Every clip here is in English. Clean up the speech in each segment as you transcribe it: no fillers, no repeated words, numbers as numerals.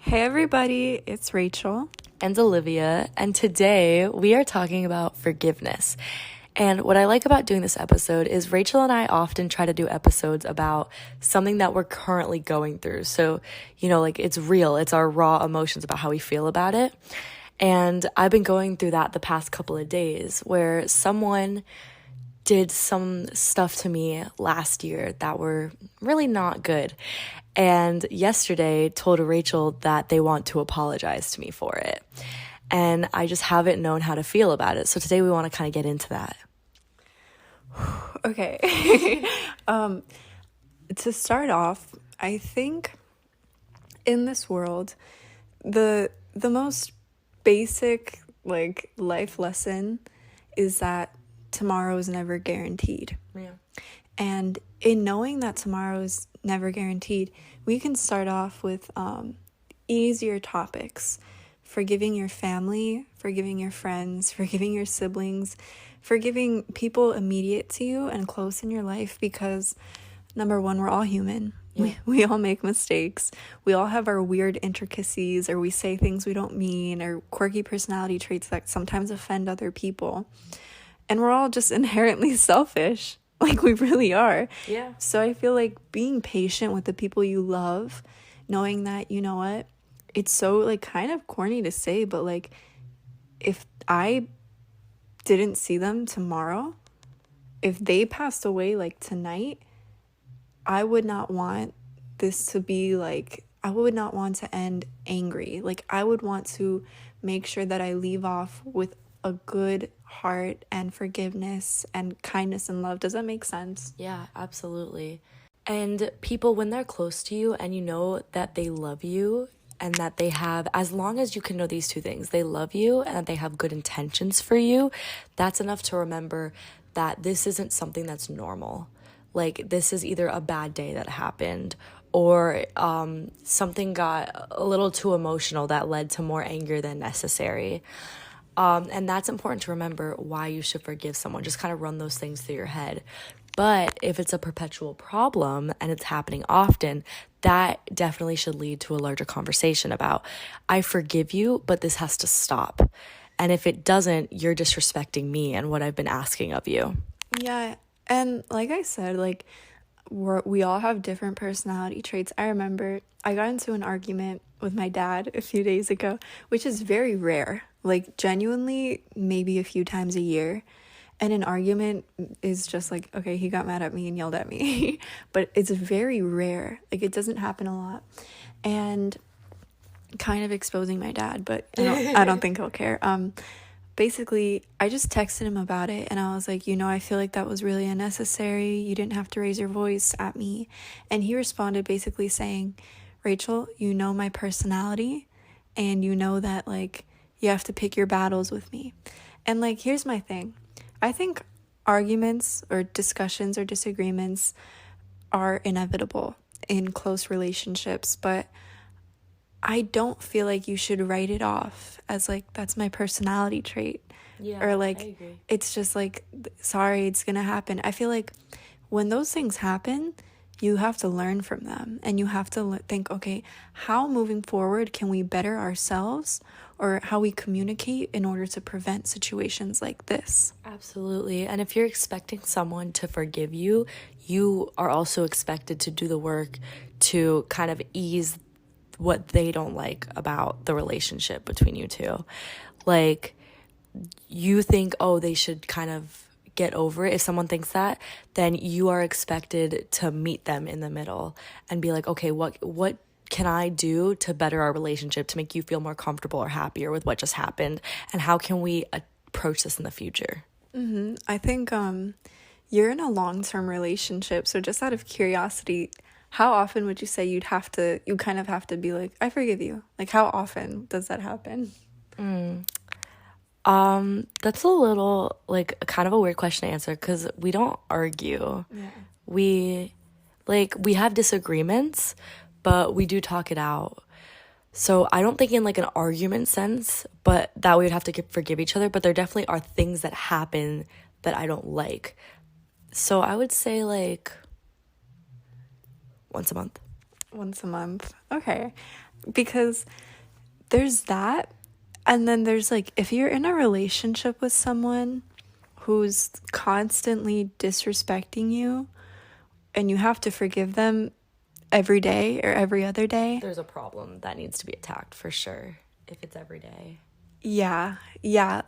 Hey everybody, it's Rachel. And Olivia, and today we are talking about forgiveness. And what I like about doing this episode is Rachel and I often try to do episodes about something that we're currently going through. So, like it's real, it's our raw emotions about how we feel about it. And I've been going through that the past couple of days where someone did some stuff to me last year that were really not good. And yesterday told Rachel that they want to apologize to me for it. And I just haven't known how to feel about it. So today we want to kind of get into that. Okay. To start off, I think in this world, the most basic life lesson is that tomorrow is never guaranteed. Yeah. And in knowing that tomorrow is never guaranteed, we can start off with easier topics. Forgiving your family, forgiving your friends, forgiving your siblings, forgiving people immediate to you and close in your life because, number one, we're all human. Yeah. We all make mistakes. We all have our weird intricacies, or we say things we don't mean, or quirky personality traits that sometimes offend other people. And we're all just inherently selfish. Like, we really are. Yeah. So I feel like being patient with the people you love, knowing that, you know what, it's so, kind of corny to say, but, if I didn't see them tomorrow, if they passed away, tonight, I would not want this to be, I would not want to end angry. I would want to make sure that I leave off with a good heart and forgiveness and kindness and love. Does that make sense? Yeah, absolutely. And people, when they're close to you and you know that they love you and that they have, as long as you can know these two things, they love you and that they have good intentions for you, that's enough to remember that this isn't something that's normal. This is either a bad day that happened or something got a little too emotional that led to more anger than necessary. And that's important to remember why you should forgive someone. Just kind of run those things through your head. But if it's a perpetual problem and it's happening often, that definitely should lead to a larger conversation about, I forgive you, but this has to stop. And if it doesn't, you're disrespecting me and what I've been asking of you. Yeah. And like I said, we all have different personality traits. I remember I got into an argument with my dad a few days ago, which is very rare. Genuinely, maybe a few times a year. And an argument is just okay, he got mad at me and yelled at me. But it's very rare. It doesn't happen a lot. And kind of exposing my dad, but I don't think he'll care. Basically, I just texted him about it and I was like, I feel like that was really unnecessary. You didn't have to raise your voice at me. And he responded basically saying, Rachel, you know my personality and you know that you have to pick your battles with me. And here's my thing. I think arguments or discussions or disagreements are inevitable in close relationships, but I don't feel like you should write it off as that's my personality trait. Yeah, or I agree. It's just sorry, it's gonna happen. I feel like when those things happen, you have to learn from them and you have to think, okay, how moving forward can we better ourselves or how we communicate in order to prevent situations like this? Absolutely. And if you're expecting someone to forgive you, you are also expected to do the work to kind of ease what they don't like about the relationship between you two. You think, oh, they should kind of get over it. If someone thinks that, then you are expected to meet them in the middle and be like, okay, what can I do to better our relationship, to make you feel more comfortable or happier with what just happened? And how can we approach this in the future? Mm-hmm. I think you're in a long-term relationship. So just out of curiosity, how often would you say you kind of have to be like, I forgive you? How often does that happen? That's a little kind of a weird question to answer because we don't argue. Yeah. We have disagreements, but we do talk it out. So I don't think in an argument sense, but that we would have to forgive each other. But there definitely are things that happen that I don't like. So I would say once a month. Once a month. Okay. because there's that. And then there's like, if you're in a relationship with someone who's constantly disrespecting you and you have to forgive them every day or every other day. There's a problem that needs to be attacked for sure if it's every day. Yeah.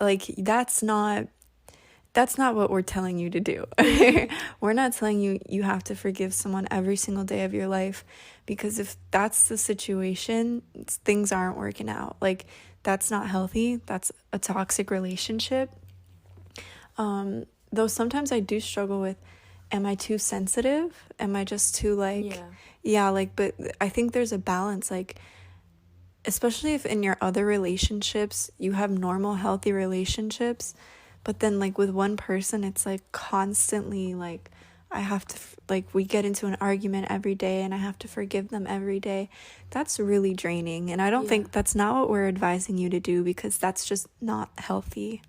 Like that's not what we're telling you to do. We're not telling you you have to forgive someone every single day of your life, because if that's the situation, things aren't working out. Like that's not healthy. That's a toxic relationship. Though sometimes I do struggle with, am I too sensitive? Am I just too like, but I think there's a balance, like, especially if in your other relationships, you have normal, healthy relationships, but then like with one person, it's like constantly like, I have to, like, we get into an argument every day and I have to forgive them every day. That's really draining. And I don't think that's not what we're advising you to do, because that's just not healthy.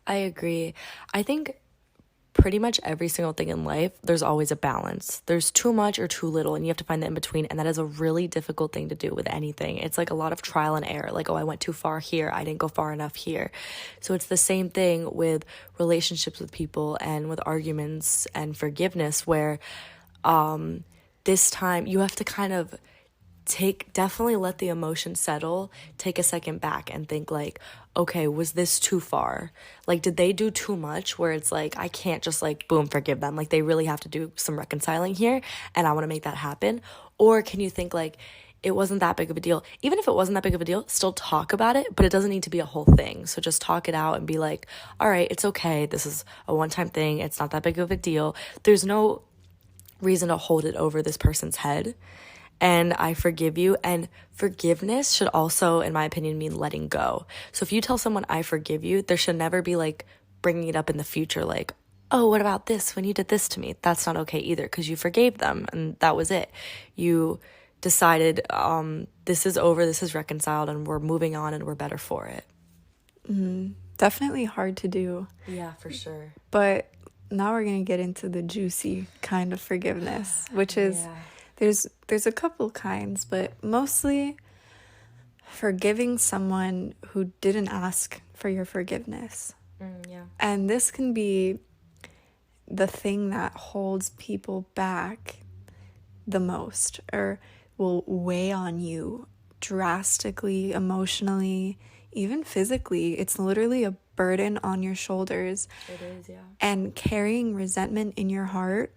I agree. I think pretty much every single thing in life, there's always a balance. There's too much or too little, and you have to find the in between. And that is a really difficult thing to do with anything. It's like a lot of trial and error. Like, oh, I went too far here. I didn't go far enough here. So it's the same thing with relationships with people and with arguments and forgiveness, where this time you have to kind of definitely let the emotion settle, take a second back and think like, okay, was this too far? Like, did they do too much where it's like, I can't just like, boom, forgive them. Like, they really have to do some reconciling here, and I want to make that happen. Or can you think like, it wasn't that big of a deal? Even if it wasn't that big of a deal, still talk about it, but it doesn't need to be a whole thing. So just talk it out and be like, all right, it's okay. This is a one-time thing. It's not that big of a deal. There's no reason to hold it over this person's head. And I forgive you. And forgiveness should also, in my opinion, mean letting go. So if you tell someone I forgive you, there should never be like bringing it up in the future, like, oh, what about this when you did this to me? That's not okay either, because you forgave them and that was it. You decided this is over, this is reconciled, and we're moving on and we're better for it. Definitely hard to do. Yeah, for sure. But now we're going to get into the juicy kind of forgiveness, which is... There's a couple kinds, but mostly forgiving someone who didn't ask for your forgiveness. And this can be the thing that holds people back the most, or will weigh on you drastically, emotionally, even physically. It's literally a burden on your shoulders. It is, yeah. And carrying resentment in your heart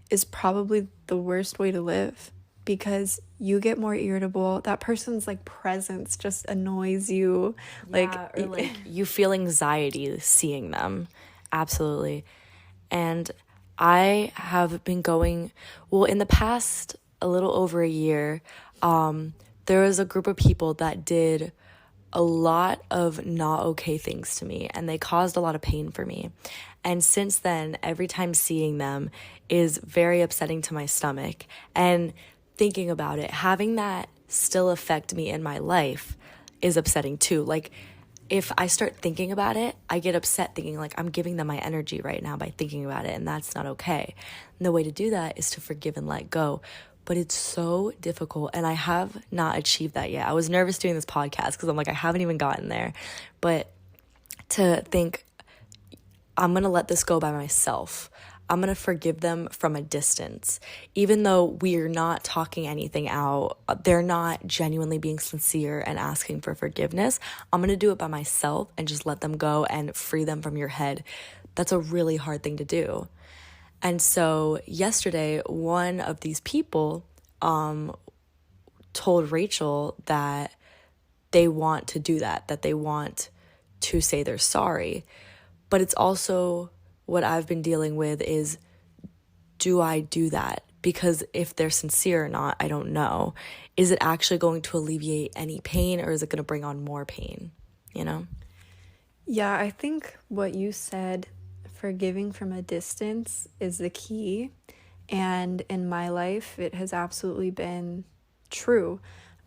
is probably the worst way to live, because you get more irritable. That person's like presence just annoys you. Or like you feel anxiety seeing them. Absolutely. And I have been going, well, in the past a little over a year, there was a group of people that did a lot of not okay things to me, and they caused a lot of pain for me. And since then, every time seeing them is very upsetting to my stomach. And thinking about it, having that still affect me in my life is upsetting too. Like, if I start thinking about it, I get upset thinking like, I'm giving them my energy right now by thinking about it, and that's not okay. And the way to do that is to forgive and let go. But it's so difficult, and I have not achieved that yet. I was nervous doing this podcast because I'm like, I haven't even gotten there. But to think, I'm going to let this go by myself. I'm going to forgive them from a distance. Even though we're not talking anything out, they're not genuinely being sincere and asking for forgiveness, I'm going to do it by myself and just let them go and free them from your head. That's a really hard thing to do. And so yesterday, one of these people told Rachel that they want to do that they want to say they're sorry. But it's also what I've been dealing with is, do I do that? Because if they're sincere or not, I don't know. Is it actually going to alleviate any pain, or is it going to bring on more pain? You know? Yeah, I think what you said, forgiving from a distance, is the key. And in my life, it has absolutely been true.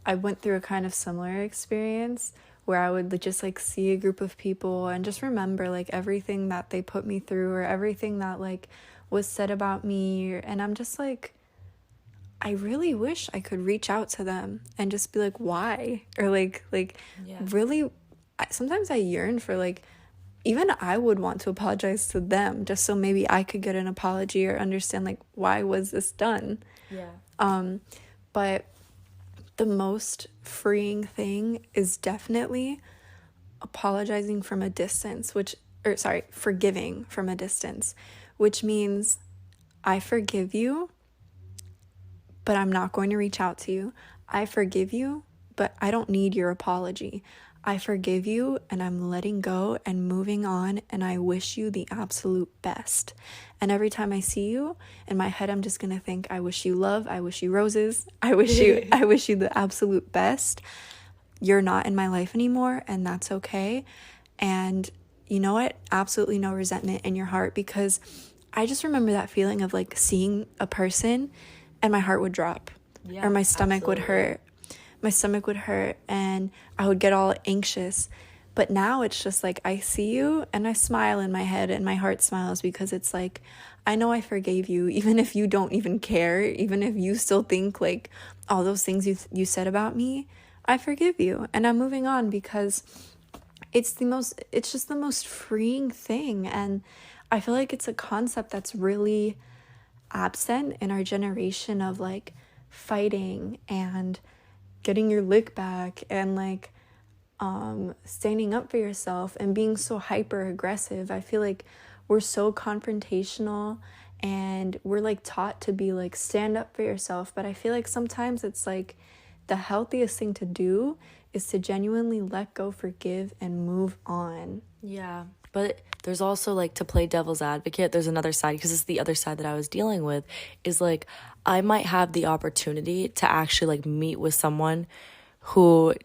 I went through a kind of similar experience where I would just like see a group of people and just remember like everything that they put me through, or everything that like was said about me. And I'm just like, I really wish I could reach out to them and just be like, why? Or really, sometimes I yearn for like, even I would want to apologize to them just so maybe I could get an apology or understand like, why was this done? But the most freeing thing is definitely apologizing from a distance, forgiving from a distance, which means I forgive you, but I'm not going to reach out to you. I forgive you, but I don't need your apology. I forgive you and I'm letting go and moving on, and I wish you the absolute best. And every time I see you, in my head I'm just going to think, I wish you love, I wish you roses, I wish you the absolute best. You're not in my life anymore, and that's okay. And you know what? Absolutely no resentment in your heart, because I just remember that feeling of like seeing a person and my heart would drop, or my stomach would hurt. My stomach would hurt and I would get all anxious. But now it's just like I see you and I smile in my head and my heart smiles, because it's like, I know I forgave you, even if you don't even care, even if you still think like all those things you said about me, I forgive you and I'm moving on, because it's just the most freeing thing. And I feel like it's a concept that's really absent in our generation, of like fighting and getting your lick back and like standing up for yourself and being so hyper aggressive. I feel like we're so confrontational and we're like taught to be like, stand up for yourself. But I feel like sometimes it's like the healthiest thing to do is to genuinely let go, forgive, and move on. Yeah. But there's also like, to play devil's advocate, there's another side, because it's the other side that I was dealing with, is like I might have the opportunity to actually like meet with someone who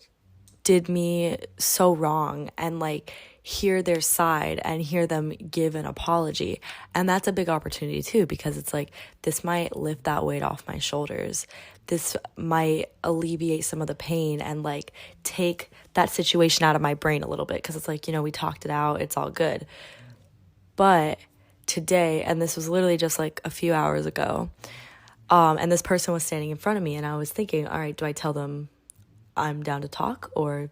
did me so wrong and like hear their side and hear them give an apology. And that's a big opportunity too, because it's like, this might lift that weight off my shoulders. This might alleviate some of the pain and like take that situation out of my brain a little bit, because it's like, we talked it out, it's all good. But today, and this was literally just like a few hours ago, and this person was standing in front of me, and I was thinking, all right, do I tell them I'm down to talk, or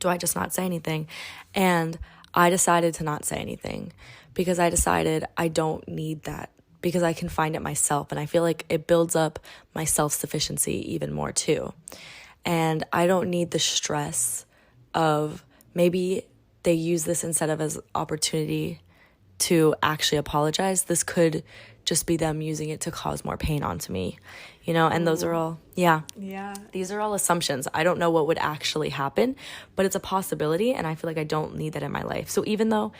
do I just not say anything? And I decided to not say anything, because I decided I don't need that, because I can find it myself. And I feel like it builds up my self-sufficiency even more too. And I don't need the stress of, maybe they use this instead of as opportunity to actually apologize. This could just be them using it to cause more pain onto me, and those are all, these are all assumptions. I don't know what would actually happen, but it's a possibility, and I feel like I don't need that in my life. So even though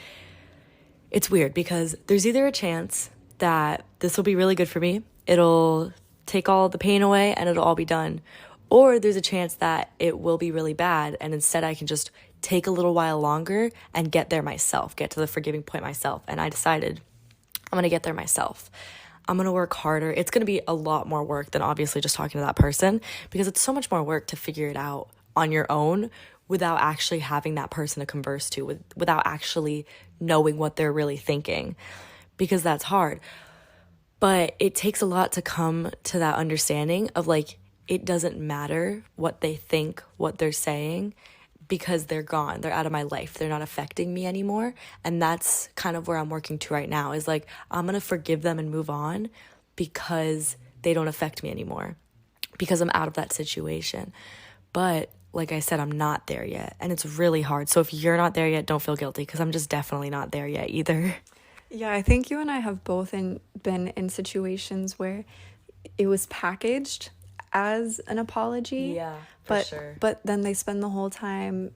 it's weird, because there's either a chance that this will be really good for me, it'll take all the pain away and it'll all be done, or there's a chance that it will be really bad, and instead I can just take a little while longer and get there myself, get to the forgiving point myself. And I decided I'm going to get there myself. I'm going to work harder. It's going to be a lot more work than obviously just talking to that person, because it's so much more work to figure it out on your own without actually having that person to converse to, without actually knowing what they're really thinking, because that's hard. But it takes a lot to come to that understanding of like, it doesn't matter what they think, what they're saying, because they're gone. They're out of my life. They're not affecting me anymore. And that's kind of where I'm working to right now, is like, I'm going to forgive them and move on, because they don't affect me anymore, because I'm out of that situation. But like I said, I'm not there yet. And it's really hard. So if you're not there yet, don't feel guilty, because I'm just definitely not there yet either. Yeah, I think you and I have both been in situations where it was packaged as an apology. Yeah, for sure. But then they spend the whole time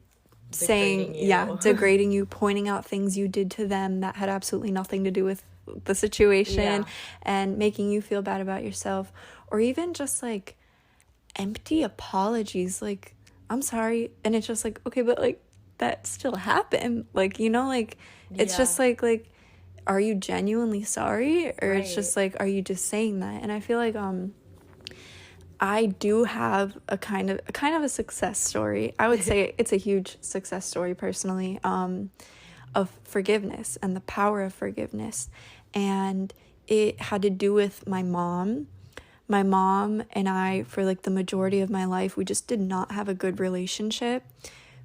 Degrading degrading you, pointing out things you did to them that had absolutely nothing to do with the situation, and making you feel bad about yourself, or even just like empty apologies, like, I'm sorry, and it's just like, okay, but like that still happened, like, it's just like are you genuinely sorry, or it's just like, are you just saying that? And I feel like I do have a kind of a success story. I would say it's a huge success story personally, of forgiveness and the power of forgiveness. And it had to do with my mom. my mom and I, for like the majority of my life, we just did not have a good relationship.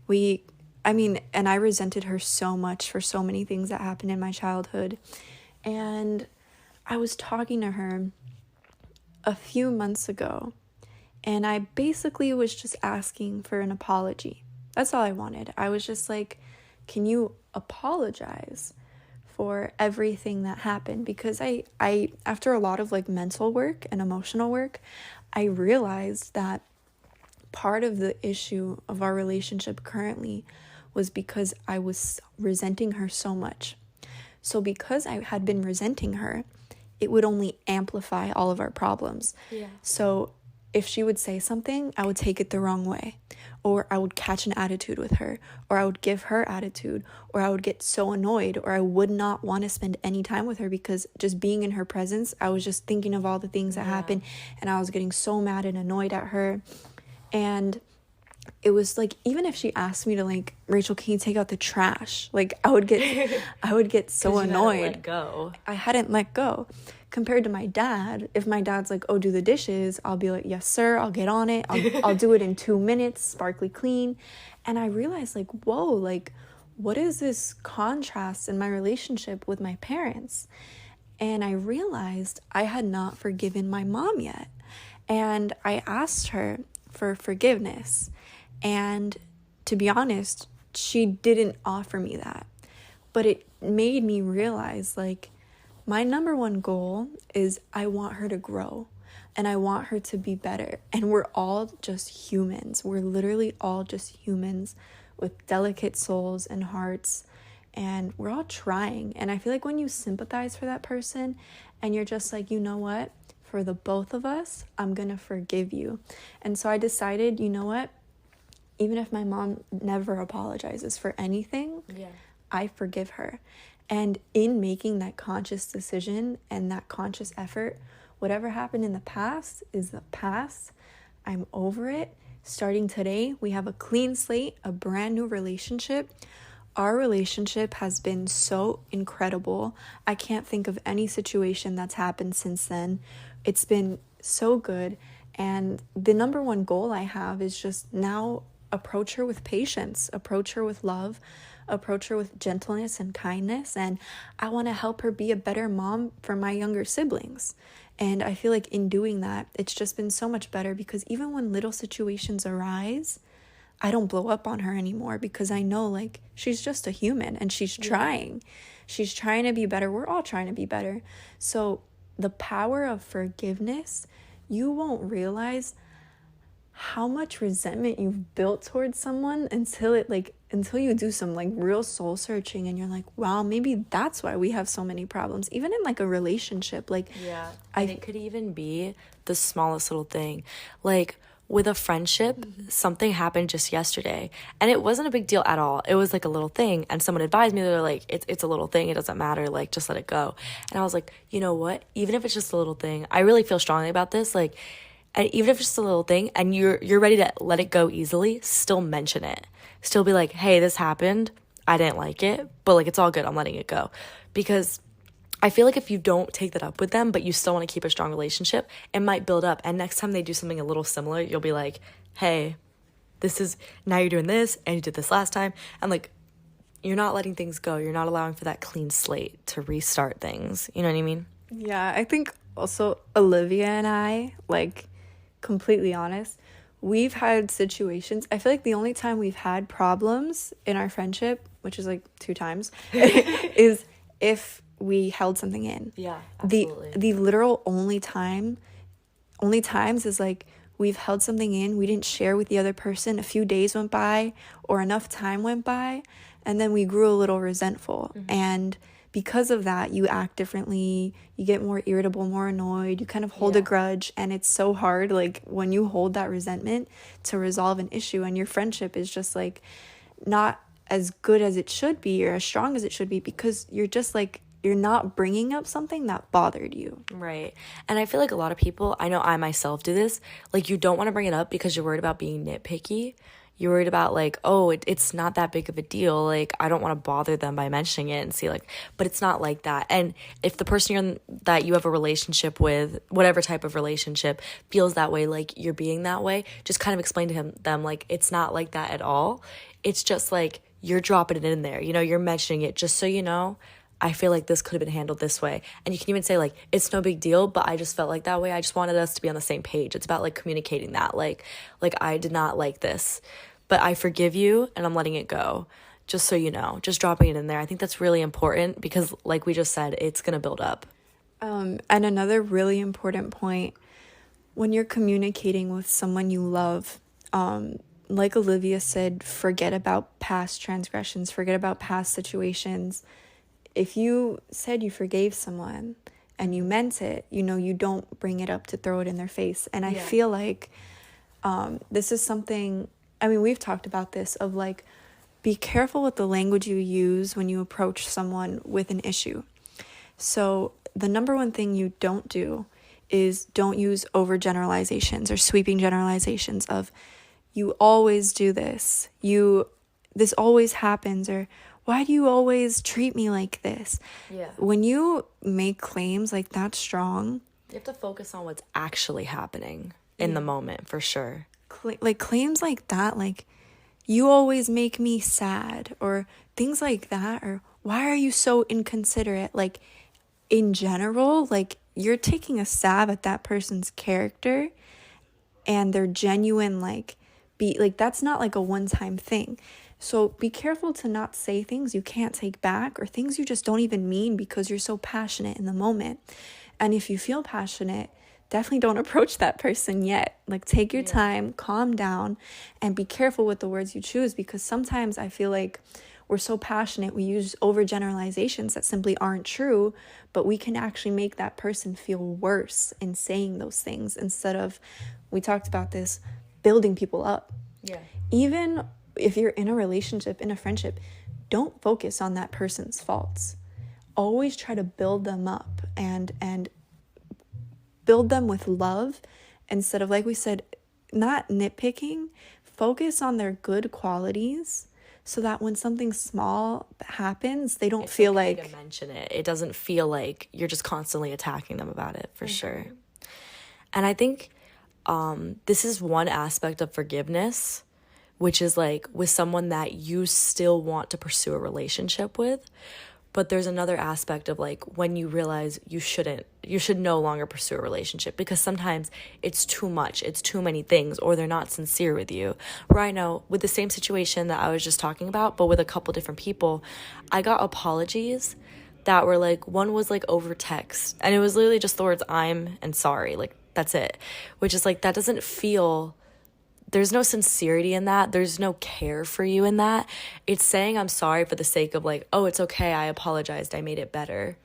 And I resented her so much for so many things that happened in my childhood. And I was talking to her a few months ago, and I basically was just asking for an apology. That's all I wanted. I was just like, can you apologize for everything that happened? Because I after a lot of like mental work and emotional work, I realized that part of the issue of our relationship currently was because I was resenting her so much. So because I had been resenting her, it would only amplify all of our problems. Yeah. So if she would say something, I would take it the wrong way, or I would catch an attitude with her, or I would give her attitude, or I would get so annoyed, or I would not want to spend any time with her because just being in her presence, I was just thinking of all the things that happened, and I was getting so mad and annoyed at her. And it was like, even if she asked me to like, Rachel, can you take out the trash? Like I would get so annoyed. Let go. I hadn't let go. Compared to my dad, if my dad's like, oh, do the dishes, I'll be like, yes, sir, I'll get on it. I'll do it in 2 minutes, sparkly clean. And I realized like, whoa, like, what is this contrast in my relationship with my parents? And I realized I had not forgiven my mom yet. And I asked her for forgiveness. And to be honest, she didn't offer me that. But it made me realize, like, my number one goal is I want her to grow and I want her to be better. And we're all just humans. We're literally all just humans with delicate souls and hearts. And we're all trying. And I feel like when you sympathize for that person and you're just like, you know what? For the both of us, I'm going to forgive you. And so I decided, you know what? Even if my mom never apologizes for anything, I forgive her. And in making that conscious decision and that conscious effort, whatever happened in the past is the past. I'm over it. Starting today, we have a clean slate, a brand new relationship. Our relationship has been so incredible. I can't think of any situation that's happened since then. It's been so good. And the number one goal I have is just now approach her with patience, approach her with love, approach her with gentleness and kindness. And I want to help her be a better mom for my younger siblings. And I feel like in doing that, it's just been so much better because even when little situations arise, I don't blow up on her anymore because I know like she's just a human and she's trying. She's trying to be better. We're all trying to be better. So the power of forgiveness, you won't realize how much resentment you've built towards someone until you do some like real soul searching and you're like, wow, maybe that's why we have so many problems, even in like a relationship. Like, and it could even be the smallest little thing. Like with a friendship, something happened just yesterday and it wasn't a big deal at all. It was like a little thing, and someone advised me, they're like, it's a little thing, it doesn't matter, like just let it go. And I was like, you know what, even if it's just a little thing, I really feel strongly about this, like, and even if it's just a little thing and you're ready to let it go easily, still mention it. Still be like, hey, this happened. I didn't like it, but like, it's all good. I'm letting it go. Because I feel like if you don't take that up with them, but you still want to keep a strong relationship, it might build up. And next time they do something a little similar, you'll be like, hey, now you're doing this and you did this last time. And like, you're not letting things go. You're not allowing for that clean slate to restart things. You know what I mean? Yeah, I think also Olivia and I, like, completely honest, we've had situations. I feel like the only time we've had problems in our friendship, which is like 2 times, is if we held something in. Yeah, absolutely. The literal only times is like we've held something in, we didn't share with the other person, a few days went by or enough time went by, and then we grew a little resentful. And because of that, you act differently, you get more irritable, more annoyed, you kind of hold a grudge, and it's so hard, like, when you hold that resentment to resolve an issue, and your friendship is just, like, not as good as it should be or as strong as it should be because you're just, like, you're not bringing up something that bothered you. Right. And I feel like a lot of people, I know I myself do this, like, you don't want to bring it up because you're worried about being nitpicky. you're worried about like, oh, it's not that big of a deal. Like, I don't want to bother them by mentioning it and see like, but it's not like that. And if the person that you have a relationship with, whatever type of relationship, feels that way, like you're being that way, just kind of explain to them like, it's not like that at all. It's just like, you're dropping it in there, you're mentioning it just so you know. I feel like this could have been handled this way. And you can even say like, it's no big deal, but I just felt like that way. I just wanted us to be on the same page. It's about like communicating that like I did not like this, but I forgive you and I'm letting it go. Just so you know, just dropping it in there. I think that's really important because like we just said, it's going to build up. And another really important point, when you're communicating with someone you love, like Olivia said, forget about past transgressions, forget about past situations. If you said you forgave someone and you meant it, you don't bring it up to throw it in their face. And I feel like this is something, I mean, we've talked about this of like, be careful with the language you use when you approach someone with an issue. So the number one thing you don't do is don't use overgeneralizations or sweeping generalizations of, you always do this, this always happens, or why do you always treat me like this? Yeah. When you make claims like that strong, you have to focus on what's actually happening in the moment, for sure. Like claims like that, like you always make me sad, or things like that, or why are you so inconsiderate? Like in general, like you're taking a stab at that person's character and their genuine that's not like a one-time thing. So be careful to not say things you can't take back or things you just don't even mean because you're so passionate in the moment. And if you feel passionate, definitely don't approach that person yet. Like take your time, calm down, and be careful with the words you choose, because sometimes I feel like we're so passionate, we use overgeneralizations that simply aren't true, but we can actually make that person feel worse in saying those things instead of, we talked about this, building people up. Yeah. Even if you're in a relationship, in a friendship, don't focus on that person's faults. Always try to build them up and build them with love instead of, like we said, not nitpicking. Focus on their good qualities so that when something small happens, they don't feel okay like to mention it. It doesn't feel like you're just constantly attacking them about it, for sure. And I think this is one aspect of forgiveness, which is like with someone that you still want to pursue a relationship with. But there's another aspect of like when you realize you should no longer pursue a relationship because sometimes it's too much, it's too many things, or they're not sincere with you. Where I know with the same situation that I was just talking about, but with a couple different people, I got apologies that were like, one was like over text, and it was literally just the words "I'm" and "sorry," like that's it, which is like, that doesn't feel, there's no sincerity in that. There's no care for you in that. It's saying I'm sorry for the sake of like, oh, it's okay, I apologized, I made it better.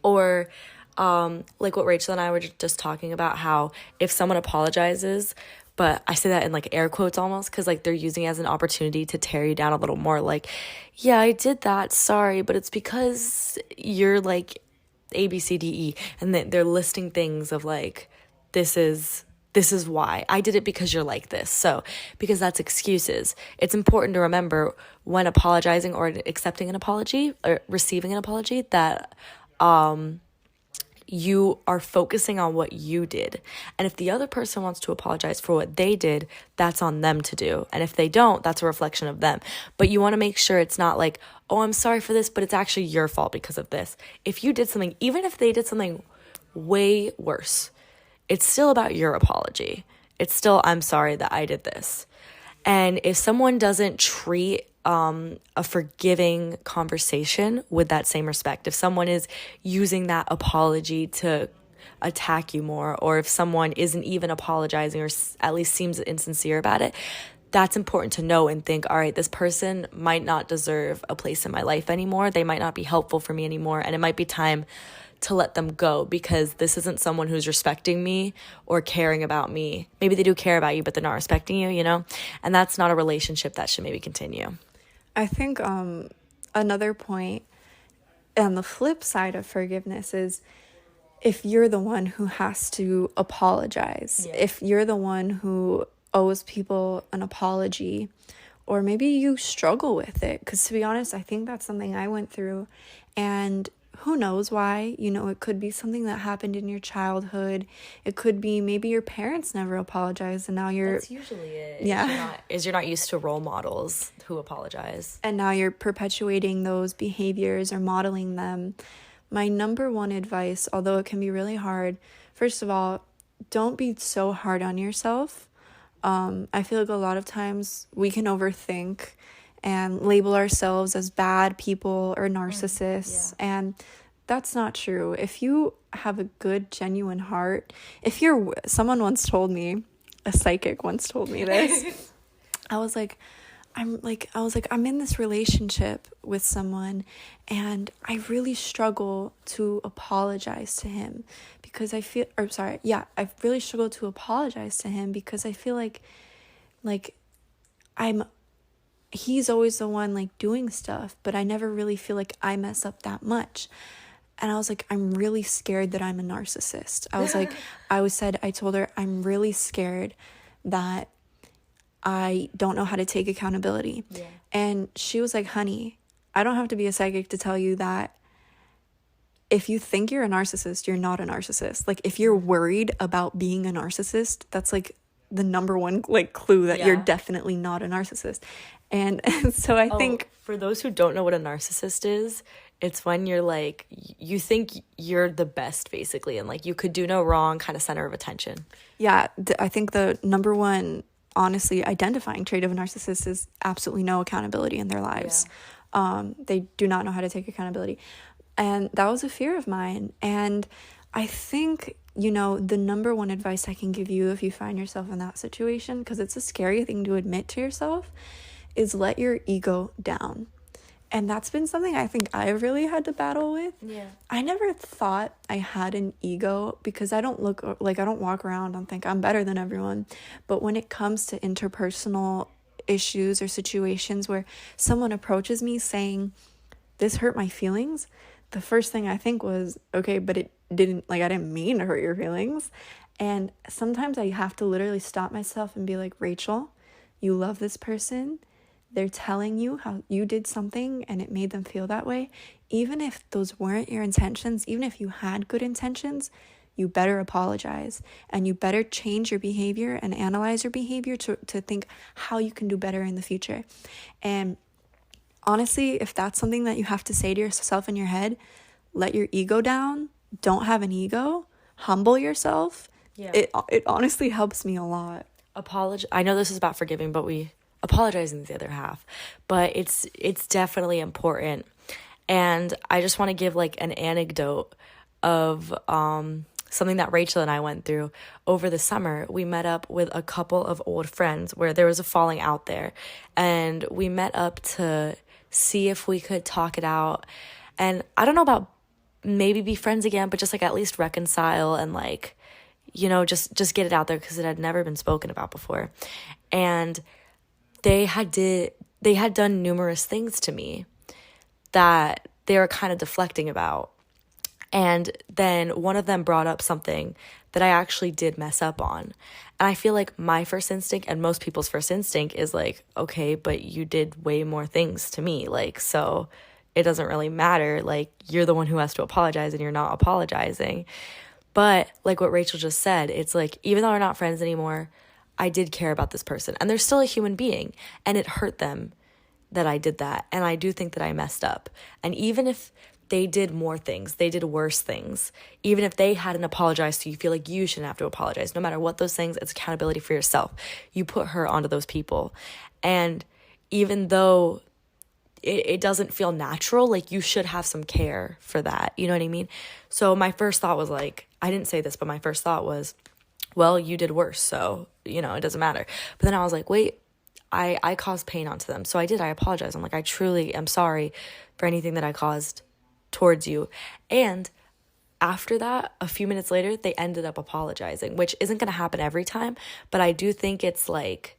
Or like what Rachel and I were just talking about, how if someone apologizes, but I say that in like air quotes almost because like they're using it as an opportunity to tear you down a little more. Like, yeah, I did that, sorry, but it's because you're like A, B, C, D, E. And they're listing things of like, this is why I did it, because you're like this. So because that's excuses. It's important to remember when apologizing or accepting an apology or receiving an apology that you are focusing on what you did. And if the other person wants to apologize for what they did, that's on them to do. And if they don't, that's a reflection of them. But you want to make sure it's not like, oh, I'm sorry for this, but it's actually your fault because of this. If you did something, even if they did something way worse, it's still about your apology. It's still, I'm sorry that I did this. And if someone doesn't treat a forgiving conversation with that same respect, if someone is using that apology to attack you more, or if someone isn't even apologizing or at least seems insincere about it, that's important to know and think, all right, this person might not deserve a place in my life anymore. They might not be helpful for me anymore. And it might be time to let them go, because this isn't someone who's respecting me or caring about me. Maybe they do care about you, but they're not respecting you, and that's not a relationship that should maybe continue. I think another point on the flip side of forgiveness is if you're the one who has to apologize, if you're the one who owes people an apology, or maybe you struggle with it. Because to be honest, I think that's something I went through, and who knows why. It could be something that happened in your childhood. It could be maybe your parents never apologized, and now you're... That's usually it. Yeah. You're not used to role models who apologize. And now you're perpetuating those behaviors or modeling them. My number one advice, although it can be really hard, first of all, don't be so hard on yourself. I feel like a lot of times we can overthink and label ourselves as bad people or narcissists. Yeah. And that's not true. If you have a good, genuine heart, someone once told me, a psychic once told me this. I'm in this relationship with someone, and I really struggle to apologize to him because I really struggle to apologize to him because I feel like he's always the one like doing stuff, but I never really feel like I mess up that much. And I was like, I'm really scared that I'm a narcissist. I told her, I'm really scared that I don't know how to take accountability. Yeah. And she was like, honey, I don't have to be a psychic to tell you that if you think you're a narcissist, you're not a narcissist. Like, if you're worried about being a narcissist, that's like the number one like clue that you're definitely not a narcissist. And so I think... For those who don't know what a narcissist is, it's when you're like, you think you're the best, basically, and like you could do no wrong, kind of center of attention. Yeah, I think the number one, honestly, identifying trait of a narcissist is absolutely no accountability in their lives. Yeah. They do not know how to take accountability. And that was a fear of mine. And I think, the number one advice I can give you if you find yourself in that situation, because it's a scary thing to admit to yourself, is let your ego down. And that's been something I think I've really had to battle with. Yeah. I never thought I had an ego because I don't walk around and think I'm better than everyone. But when it comes to interpersonal issues or situations where someone approaches me saying, this hurt my feelings, the first thing I think was, okay, but I didn't mean to hurt your feelings. And sometimes I have to literally stop myself and be like, Rachel, you love this person. They're telling you how you did something and it made them feel that way. Even if those weren't your intentions, even if you had good intentions, you better apologize, and you better change your behavior and analyze your behavior to think how you can do better in the future. And honestly, if that's something that you have to say to yourself in your head, let your ego down. Don't have an ego. Humble yourself. Yeah. It honestly helps me a lot. I know this is about forgiving, but apologizing to the other half, but it's definitely important. And I just want to give like an anecdote of something that Rachel and I went through over the summer. We met up with a couple of old friends where there was a falling out there, and we met up to see if we could talk it out. And I don't know about maybe be friends again, but just like at least reconcile and like, just get it out there because it had never been spoken about before. And they had done numerous things to me that they were kind of deflecting about. And then one of them brought up something that I actually did mess up on. And I feel like my first instinct and most people's first instinct is like, okay, but you did way more things to me. Like, so it doesn't really matter. Like, you're the one who has to apologize and you're not apologizing. But like what Rachel just said, it's like, even though we're not friends anymore, I did care about this person, and they're still a human being, and it hurt them that I did that. And I do think that I messed up. And even if they did more things, they did worse things, even if they hadn't apologized to you, feel like you shouldn't have to apologize. No matter what those things, it's accountability for yourself. You put her onto those people. And even though it doesn't feel natural, like you should have some care for that. You know what I mean? So my first thought was like, I didn't say this, but my first thought was, well, you did worse, so, it doesn't matter. But then I was like, wait, I caused pain onto them. So I apologize. I'm like, I truly am sorry for anything that I caused towards you. And after that, a few minutes later, they ended up apologizing, which isn't going to happen every time. But I do think it's like,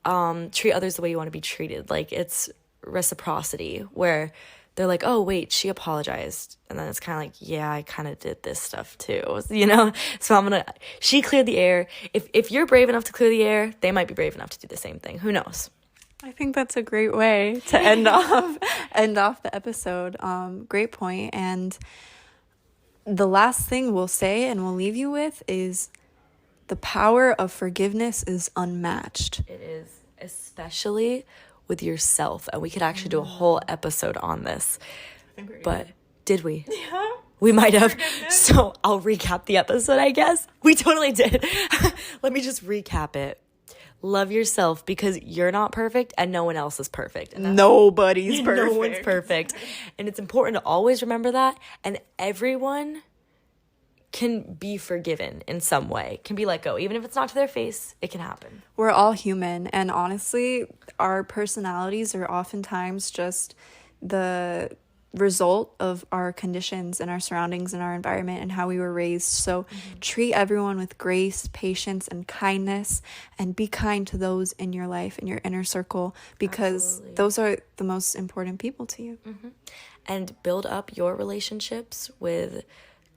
treat others the way you want to be treated. Like, it's reciprocity, where they're like, oh, wait, she apologized. And then it's kind of like, yeah, I kind of did this stuff too, you know? So she cleared the air. If you're brave enough to clear the air, they might be brave enough to do the same thing. Who knows? I think that's a great way to end off the episode. Great point. And the last thing we'll say and we'll leave you with is the power of forgiveness is unmatched. It is, especially with yourself. And we could actually do a whole episode on this. But did we? Yeah. We might have. So I'll recap the episode, I guess. We totally did. Let me just recap it. Love yourself because you're not perfect and no one else is perfect. And Nobody's perfect. No one's perfect. And it's important to always remember that. And everyone can be forgiven in some way, can be let go. Even if it's not to their face, it can happen. We're all human. And honestly, our personalities are oftentimes just the result of our conditions and our surroundings and our environment and how we were raised. So treat everyone with grace, patience, and kindness, and be kind to those in your life, in your inner circle, because those are the most important people to you. And build up your relationships with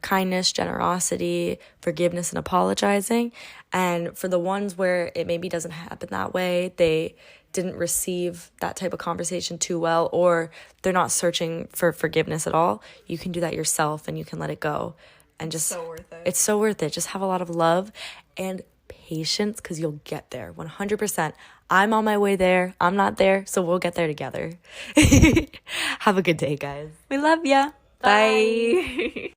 kindness, generosity, forgiveness, and apologizing. And for the ones where it maybe doesn't happen that way, they didn't receive that type of conversation too well, or they're not searching for forgiveness at all, you can do that yourself and you can let it go. And just So worth it. It's so worth it. Just have a lot of love and patience, because you'll get there 100%. I'm on my way there. I'm not there, so we'll get there together. Have a good day, guys. We love ya. Bye.